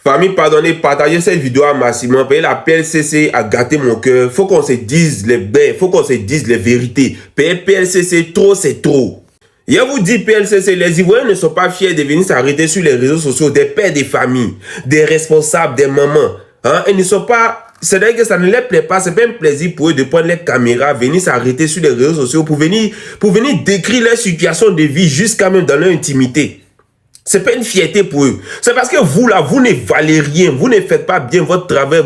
Famille, pardonnez, partagez cette vidéo à maximum. La PLCC a gâté mon cœur. Faut qu'on se dise les bains, faut qu'on se dise les vérités. PLCC, trop, c'est trop. Je vous dis, PLCC, les Ivoiriens ne sont pas fiers de venir s'arrêter sur les réseaux sociaux des pères des familles, des responsables, des mamans. Hein? Ils ne sont pas... C'est-à-dire que ça ne leur plaît pas, c'est pas un plaisir pour eux de prendre les caméras, venir s'arrêter sur les réseaux sociaux pour venir décrire leur situation de vie jusqu'à même dans leur intimité. C'est pas une fierté pour eux. C'est parce que vous là, vous ne valez rien. Vous ne faites pas bien votre travail.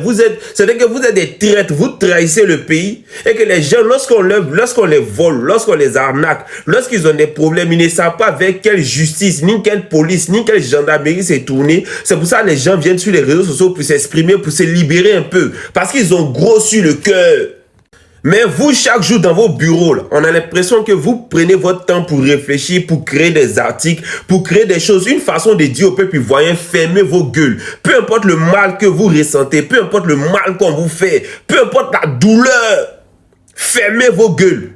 C'est-à-dire que vous êtes des traîtres. Vous trahissez le pays. Et que les gens, lorsqu'on les vole, lorsqu'on les arnaque, lorsqu'ils ont des problèmes, ils ne savent pas vers quelle justice, ni quelle police, ni quelle gendarmerie s'est tournée. C'est pour ça que les gens viennent sur les réseaux sociaux pour s'exprimer, pour se libérer un peu. Parce qu'ils ont gros sur le cœur. Mais vous, chaque jour dans vos bureaux, là, on a l'impression que vous prenez votre temps pour réfléchir, pour créer des articles, pour créer des choses. Une façon de dire au peuple ivoirien, fermez vos gueules. Peu importe le mal que vous ressentez, peu importe le mal qu'on vous fait, peu importe la douleur, fermez vos gueules.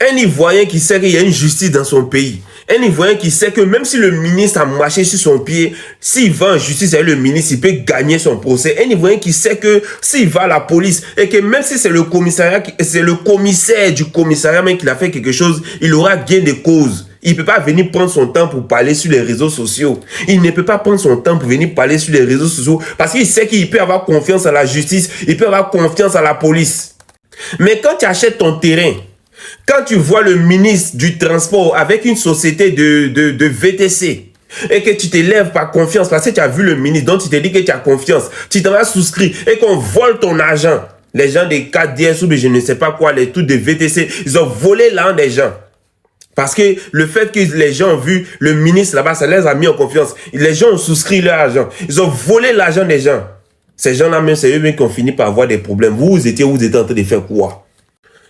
Un Ivoirien qui sait qu'il y a une justice dans son pays. Un Ivoirien qui sait que même si le ministre a marché sur son pied, s'il va en justice avec le ministre, il peut gagner son procès. Un Ivoirien qui sait que s'il va à la police et que même si c'est le commissariat, c'est le commissaire du commissariat même qui a fait quelque chose, il aura gain de cause. Il ne peut pas venir prendre son temps pour parler sur les réseaux sociaux. Il ne peut pas prendre son temps pour venir parler sur les réseaux sociaux parce qu'il sait qu'il peut avoir confiance à la justice, il peut avoir confiance à la police. Mais quand tu achètes ton terrain, quand tu vois le ministre du transport avec une société de VTC et que tu te lèves par confiance parce que tu as vu le ministre, donc tu te dis que tu as confiance, tu t'en vas souscrire et qu'on vole ton argent. Les gens des 4DS ou je ne sais pas quoi, les trucs de VTC, ils ont volé l'argent des gens. Parce que le fait que les gens ont vu le ministre là-bas, ça les a mis en confiance. Les gens ont souscrit leur argent. Ils ont volé l'argent des gens. Ces gens-là même, c'est eux-mêmes qui ont fini par avoir des problèmes. Vous étiez en train de faire quoi?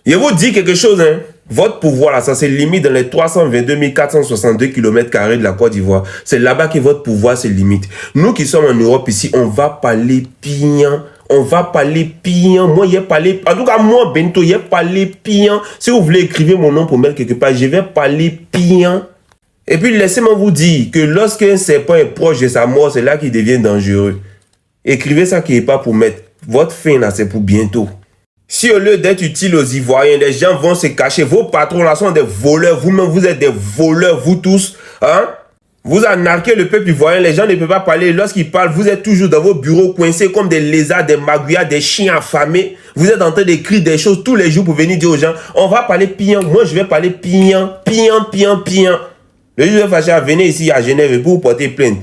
Je vous dis quelque chose, hein. Votre pouvoir, là, ça se limite dans les 322 462 km² de la Côte d'Ivoire. C'est là-bas que votre pouvoir se limite. Nous qui sommes en Europe ici, on va parler piant. On va parler piant. Moi, j'ai parlé... En tout cas, moi, Bento, j'ai parlé piant. Si vous voulez écrire mon nom pour mettre quelque part, je vais parler piant. Et puis, laissez-moi vous dire que lorsqu'un serpent est proche de sa mort, c'est là qu'il devient dangereux. Écrivez ça qui n'est pas pour mettre. Votre fin, là, c'est pour bientôt. Si au lieu d'être utile aux Ivoiriens, les gens vont se cacher, vos patrons là sont des voleurs, vous-même vous êtes des voleurs, vous tous, hein? Vous arnaquez le peuple ivoirien, les gens ne peuvent pas parler, lorsqu'ils parlent, vous êtes toujours dans vos bureaux coincés comme des lézards, des magouillards, des chiens affamés. Vous êtes en train d'écrire des choses tous les jours pour venir dire aux gens, on va parler piant, moi je vais parler piant. Le juge fâché à venir ici à Genève pour vous porter plainte.